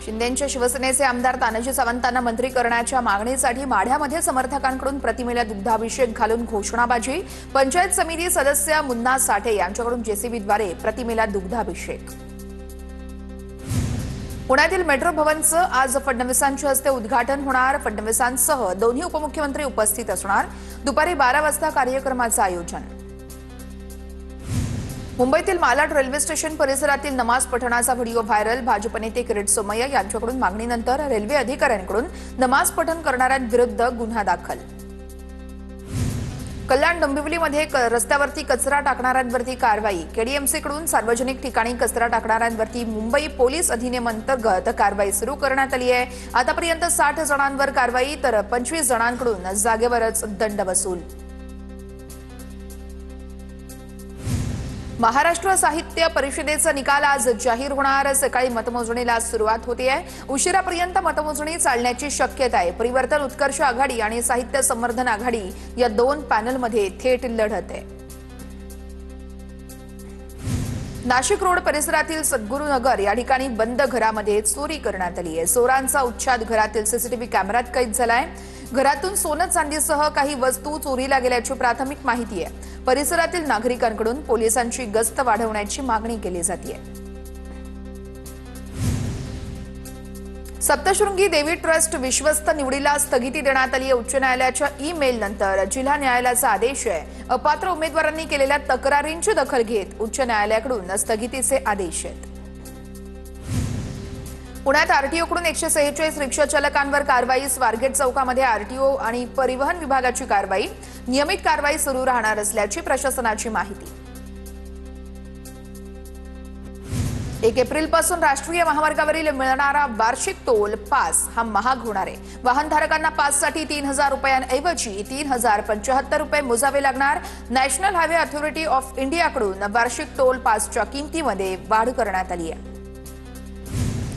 शिंदेंच्या शिवसेनेचे आमदार तानाजी सावंतांना मंत्री करण्याच्या मागणीसाठी माढ्यामध्ये समर्थकांकडून प्रतिमेला दुग्धाभिषेक घालून घोषणाबाजी। पंचायत समिती सदस्य मुन्ना साठे यांच्याकडून जेसीबीद्वारे प्रतिमेला दुग्धाभिषेक। पुण्यातील मेट्रो भवनचं आज फडणवीसांच्या हस्ते उद्घाटन होणार। फडणवीसांसह दोन्ही उपमुख्यमंत्री उपस्थित असणार। दुपारी 12 वाजता कार्यक्रमाचं आयोजन। मुंबईतील मालाड रेल्वे स्टेशन परिसरातील नमाज पठणाचा व्हिडिओ व्हायरल। भाजप नेते किरीट सोमय्या यांच्याकडून मागणीनंतर रेल्वे अधिकाऱ्यांकडून नमाज पठण करणाऱ्यांविरुद्ध गुन्हा दाखल। कल्याण डोंबिवलीमध्ये रस्त्यावरती कचरा टाकणाऱ्यांवरती कारवाई। केडीएमसीकडून सार्वजनिक ठिकाणी कचरा टाकणाऱ्यांवरती मुंबई पोलीस अधिनियम अंतर्गत कारवाई सुरू करण्यात आली आहे। आतापर्यंत 60 जणांवर कारवाई तर 25 जणांकडून जागेवरच दंड वसूल। महाराष्ट्र साहित्य परिषदेचा निकाल आज जाहीर होणार। सकाळी मतमोजणीला सुरुवात होते आहे। उशिरापर्यंत मतमोजणी चालण्याची शक्यता आहे। परिवर्तन उत्कर्ष आघाडी आणि साहित्य संवर्धन आघाडी या दोन पॅनलमध्ये थेट लढत आहे। नाशिक रोड परिसरातील सद्गुरुनगर या ठिकाणी बंद घरामध्ये चोरी करण्यात आली आहे। चोरांचा उच्छाद घरातील सीसीटीव्ही कॅमेऱ्यात कैद झालाय। घरातून सोनं चांदीसह काही वस्तू चोरीला गेल्याची प्राथमिक माहिती आहे। परिसरातील नागरिकांकडून पोलिसांची गस्त वाढवण्याची मागणी केली जाते। सप्तशृंगी देवी ट्रस्ट विश्वस्त निवडीला स्थगिती देण्यात आली आहे। उच्च न्यायालयाच्या ईमेल नंतर जिल्हा न्यायालयाचा आदेश आहे। अपात्र उमेदवारांनी केलेल्या तक्रारींची दखल घेत उच्च न्यायालयाकडून स्थगितीचे आदेश आहेत। पुण्यात आरटीओकडून 146 रिक्षा चालकांवर कारवाई। स्वारगेट चौकामध्ये आरटीओ आणि परिवहन विभागाची कारवाई। नियमित कारवाई सुरू राहणार असल्याची प्रशासनाची माहिती। 1 एप्रिलपासून राष्ट्रीय महामार्गावरील मिळणारा वार्षिक टोल पास हा महाग होणार आहे। वाहनधारकांना पाससाठी 3000 रुपयांऐवजी 3075 रुपये मोजावे लागणार। नॅशनल हायवे अथॉरिटी ऑफ इंडियाकडून वार्षिक टोल पासच्या किमतीमध्ये वाढ करण्यात आली आहे।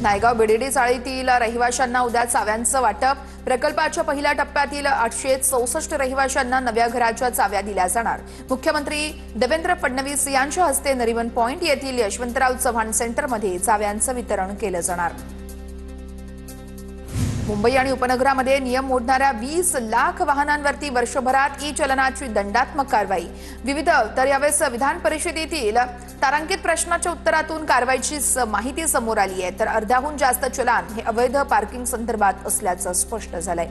नायगाव बीडीडी चाळीतील रहिवाशांना उद्या चाव्यांचं वाटप। प्रकल्पाच्या पहिल्या टप्प्यातील 864 रहिवाशांना नव्या घराच्या चाव्या दिल्या जाणार। मुख्यमंत्री देवेंद्र फडणवीस यांच्या हस्ते नरिमन पॉइंट येथील यशवंतराव चव्हाण सेंटरमध्ये चाव्यांचं वितरण केलं जाणार। मुंबई आणि उपनगरामध्ये नियम मोडणाऱ्या 20 लाख वाहनांवरती वर्षभरात ई चलनाची दंडात्मक कारवाई। विविध तर यावेळेस विधान परिषदेतील तारांकित प्रश्नाच्या उत्तरातून कारवाईची माहिती समोर आली आहे। तर अर्ध्याहून जास्त चलान हे अवैध पार्किंग संदर्भात असल्याचं स्पष्ट झालंय।